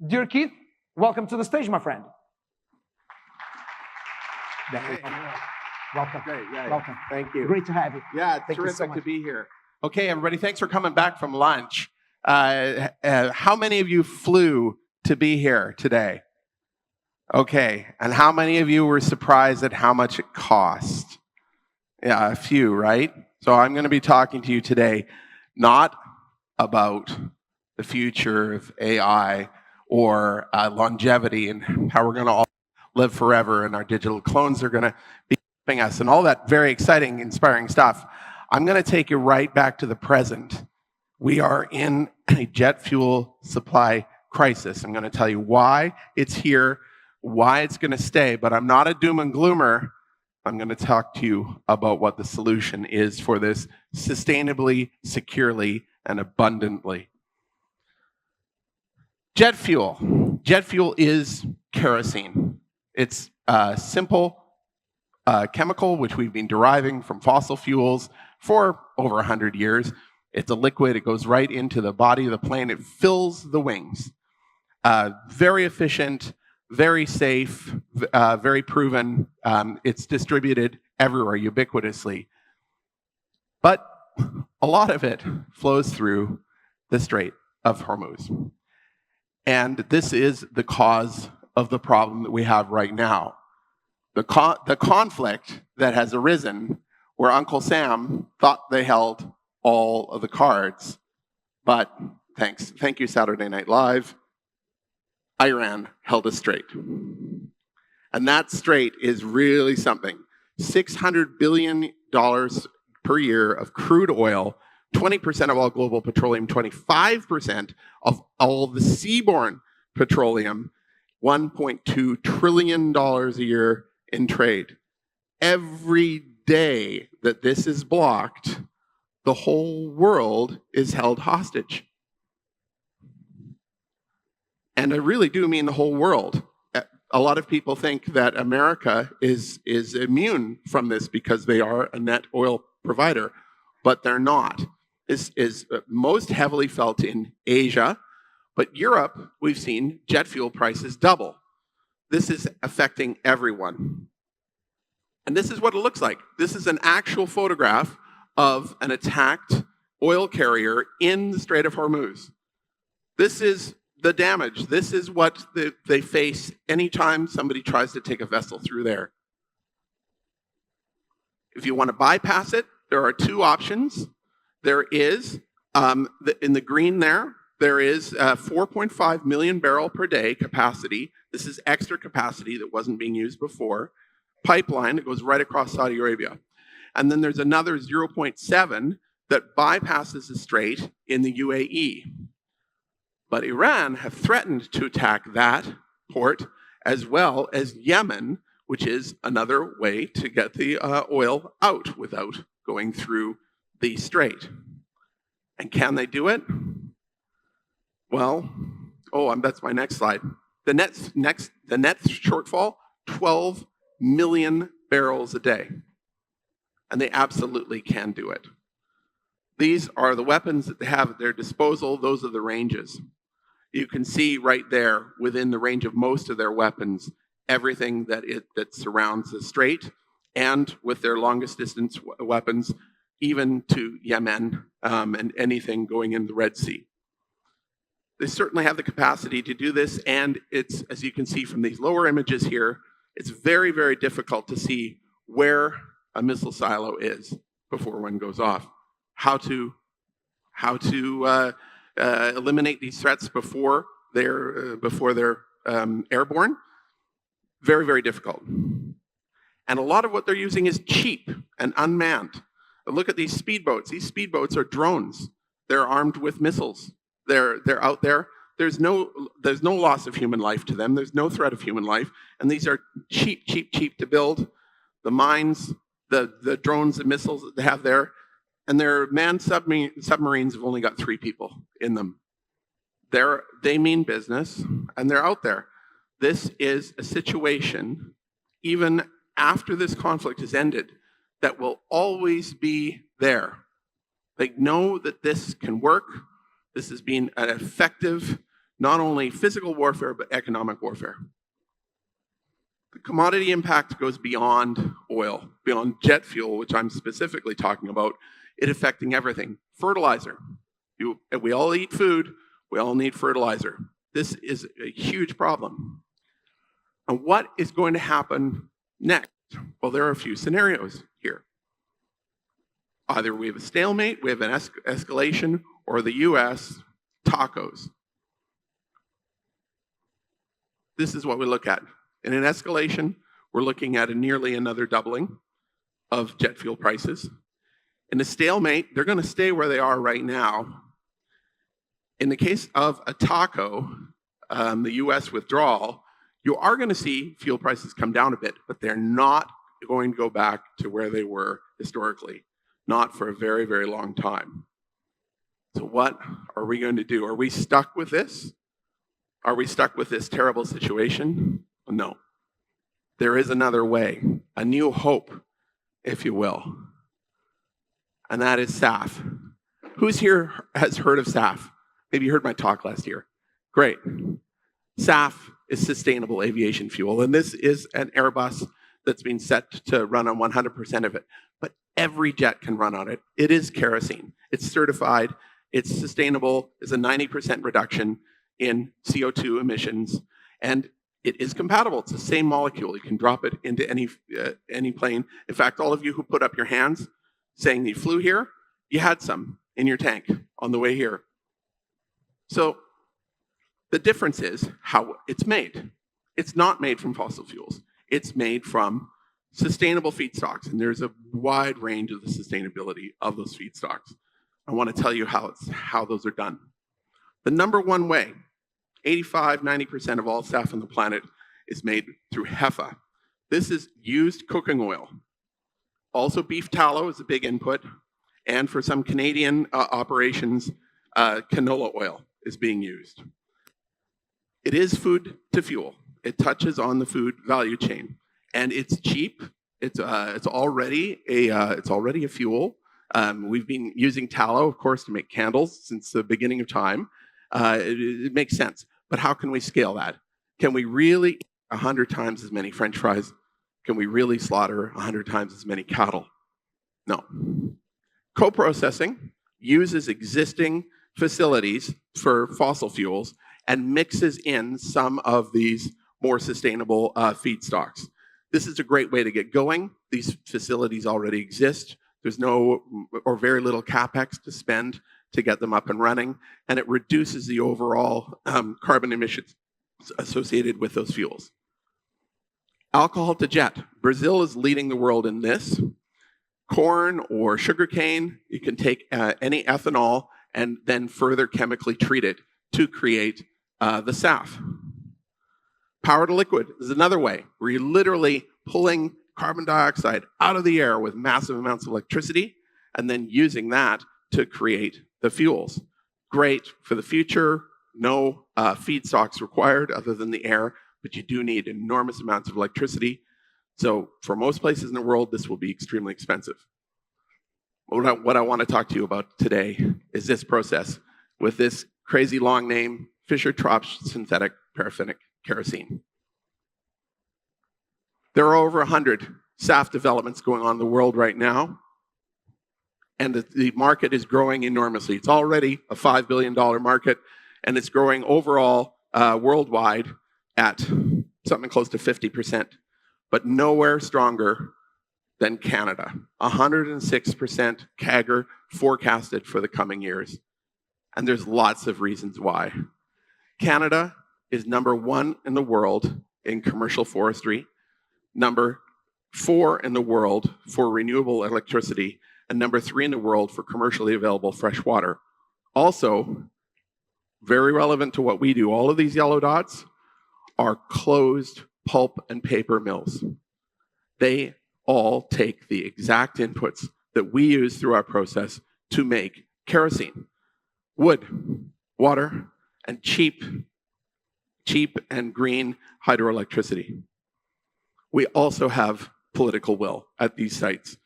Dear Keith, welcome to the stage, my friend. Hey, Welcome. great, yeah, Welcome. Thank you. Great to have you. Yeah, it's Thank you so terrific much. to be here. Okay, everybody, thanks for coming back from lunch. How many of you flew to be here today? Okay, and how many of you were surprised at how much it cost? Yeah, a few, right? So I'm going to be talking to you today not about the future of AI or longevity and how we're going to all live forever and our digital clones are going to be helping us and all that very exciting, inspiring stuff. I'm going to take you right back to the present. We are in a jet fuel supply crisis. I'm going to tell you why it's here, why it's going to stay, but I'm not a doom and gloomer. I'm going to talk to you about what the solution is for this sustainably, securely, and abundantly. Jet fuel. Jet fuel is kerosene. It's a simple chemical which we've been deriving from fossil fuels for over 100 years. It's a liquid. It goes right into the body of the plane. It fills the wings. Very efficient, very safe, very proven. It's distributed everywhere ubiquitously. But a lot of it flows through the Strait of Hormuz. And this is the cause of the problem that we have right now. The conflict that has arisen where Uncle Sam thought they held all of the cards. But thank you Saturday Night Live, Iran held a strait. And that strait is really something. $600 billion per year of crude oil, 20% of all global petroleum, 25% of all the seaborne petroleum, $1.2 trillion a year in trade. Every day that this is blocked, the whole world is held hostage. And I really do mean the whole world. A lot of people think that America is immune from this because they are a net oil provider, but they're not. This is most heavily felt in Asia, but Europe, we've seen jet fuel prices double. This is affecting everyone. And this is what it looks like. This is an actual photograph of an attacked oil carrier in the Strait of Hormuz. This is the damage. This is what they face anytime somebody tries to take a vessel through there. If you want to bypass it, there are two options. There is, in the green there is 4.5 million barrel per day capacity. This is extra capacity that wasn't being used before. Pipeline that goes right across Saudi Arabia. And then there's another 0.7 that bypasses the strait in the UAE. But Iran have threatened to attack that port as well as Yemen, which is another way to get the oil out without going through the strait. And can they do it? Well, that's my next slide. The net shortfall, 12 million barrels a day. And they absolutely can do it. These are the weapons that they have at their disposal. Those are the ranges. You can see right there within the range of most of their weapons, everything that surrounds the strait, and with their longest distance weapons, even to Yemen and anything going in the Red Sea. They certainly have the capacity to do this, and it's, as you can see from these lower images here, it's very, very difficult to see where a missile silo is before one goes off. How to eliminate these threats before they're airborne. Very, very difficult. And a lot of what they're using is cheap and unmanned. Look at these speedboats. These speedboats are drones. They're armed with missiles. They're out there. There's no loss of human life to them. There's no threat of human life. And these are cheap to build. The mines, the drones, the missiles that they have there, and their manned submarines have only got 3 people in them. They mean business, and they're out there. This is a situation, even after this conflict has ended, that will always be there. They know that this can work. This has been an effective not only physical warfare, but economic warfare. The commodity impact goes beyond oil, beyond jet fuel, which I'm specifically talking about, it affecting everything. Fertilizer. We all eat food, we all need fertilizer. This is a huge problem. And what is going to happen next? Well, there are a few scenarios here. Either we have a stalemate, we have an escalation, or the US tacos. This is what we look at. In an escalation, we're looking at nearly another doubling of jet fuel prices. In a stalemate, they're going to stay where they are right now. In the case of a taco, the US withdrawal, you are going to see fuel prices come down a bit, but they're not going to go back to where they were historically, not for a very, very long time. So what are we going to do? Are we stuck with this? Are we stuck with this terrible situation? No. There is another way, a new hope, if you will, and that is SAF. Who's here has heard of SAF? Maybe you heard my talk last year. Great. SAF is sustainable aviation fuel, and this is an Airbus that's been set to run on 100% of it. But every jet can run on it. It is kerosene. It's certified. It's sustainable. It's a 90% reduction in CO2 emissions, and it is compatible. It's the same molecule. You can drop it into any plane. In fact, all of you who put up your hands saying you flew here, you had some in your tank on the way here. So the difference is how it's made. It's not made from fossil fuels. It's made from sustainable feedstocks, and there's a wide range of the sustainability of those feedstocks. I want to tell you how those are done. The number one way, 85, 90% of all SAF on the planet is made through HEFA. This is used cooking oil. Also, beef tallow is a big input, and for some Canadian operations, canola oil is being used. It is food to fuel. It touches on the food value chain, and it's cheap. It's already a fuel. We've been using tallow, of course, to make candles since the beginning of time. It makes sense, but how can we scale that? Can we really eat 100 times as many French fries? Can we really slaughter 100 times as many cattle? No. Co-processing uses existing facilities for fossil fuels and mixes in some of these more sustainable feedstocks. This is a great way to get going. These facilities already exist. There's no or very little capex to spend to get them up and running, and it reduces the overall carbon emissions associated with those fuels. Alcohol to jet. Brazil is leading the world in this. Corn or sugarcane, you can take any ethanol and then further chemically treat it to create the SAF. Power to liquid is another way where you're literally pulling carbon dioxide out of the air with massive amounts of electricity and then using that to create the fuels. Great for the future, no feedstocks required other than the air, but you do need enormous amounts of electricity. So for most places in the world, this will be extremely expensive. What I want to talk to you about today is this process with this crazy long name, Fischer-Tropsch synthetic paraffinic kerosene. There are over 100 SAF developments going on in the world right now, and the market is growing enormously. It's already a $5 billion market, and it's growing overall worldwide at something close to 50%, but nowhere stronger than Canada. 106% CAGR forecasted for the coming years, and there's lots of reasons why. Canada is #1 in the world in commercial forestry, #4 in the world for renewable electricity, and #3 in the world for commercially available fresh water. Also, very relevant to what we do, all of these yellow dots are closed pulp and paper mills. They all take the exact inputs that we use through our process to make kerosene, wood, water, and cheap and green hydroelectricity. We also have political will at these sites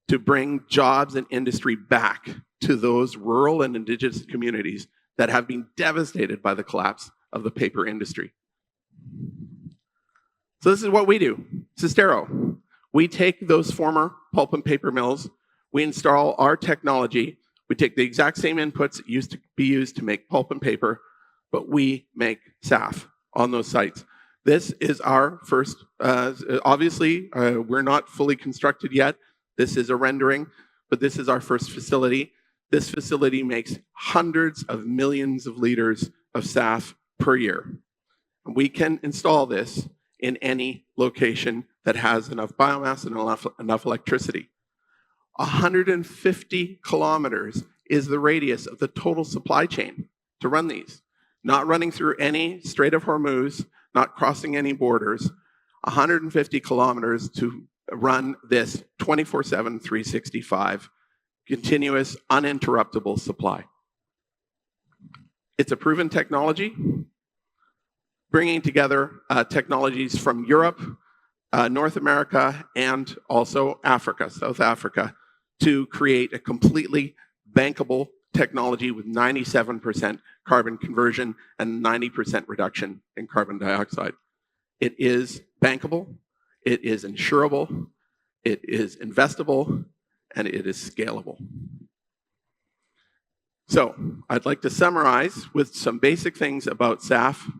to bring jobs and industry back to those rural and indigenous communities that have been devastated by the collapse of the paper industry. So this is what we do, SUSTAERO. We take those former pulp and paper mills, we install our technology, we take the exact same inputs that used to be used to make pulp and paper, but we make SAF on those sites. This is our first, obviously, we're not fully constructed yet. This is a rendering, but this is our first facility. This facility makes hundreds of millions of liters of SAF per year. We can install this in any location that has enough biomass and enough electricity. 150 kilometers is the radius of the total supply chain to run these. Not running through any Strait of Hormuz, not crossing any borders. 150 kilometers to run this 24/7, 365, continuous, uninterruptible supply. It's a proven technology, bringing together technologies from Europe, North America, and also Africa, South Africa, to create a completely bankable technology with 97% carbon conversion and 90% reduction in carbon dioxide. It is bankable, it is insurable, it is investable, and it is scalable. So I'd like to summarize with some basic things about SAF.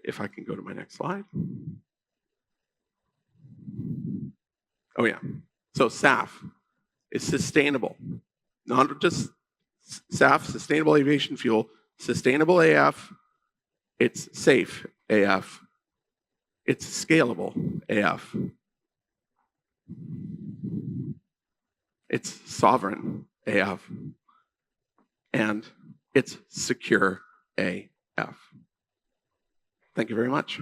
If I can go to my next slide. Oh yeah, so SAF is sustainable. Not just SAF, sustainable aviation fuel, sustainable AF, it's safe AF, it's scalable AF, it's sovereign AF, and it's secure AF. Thank you very much.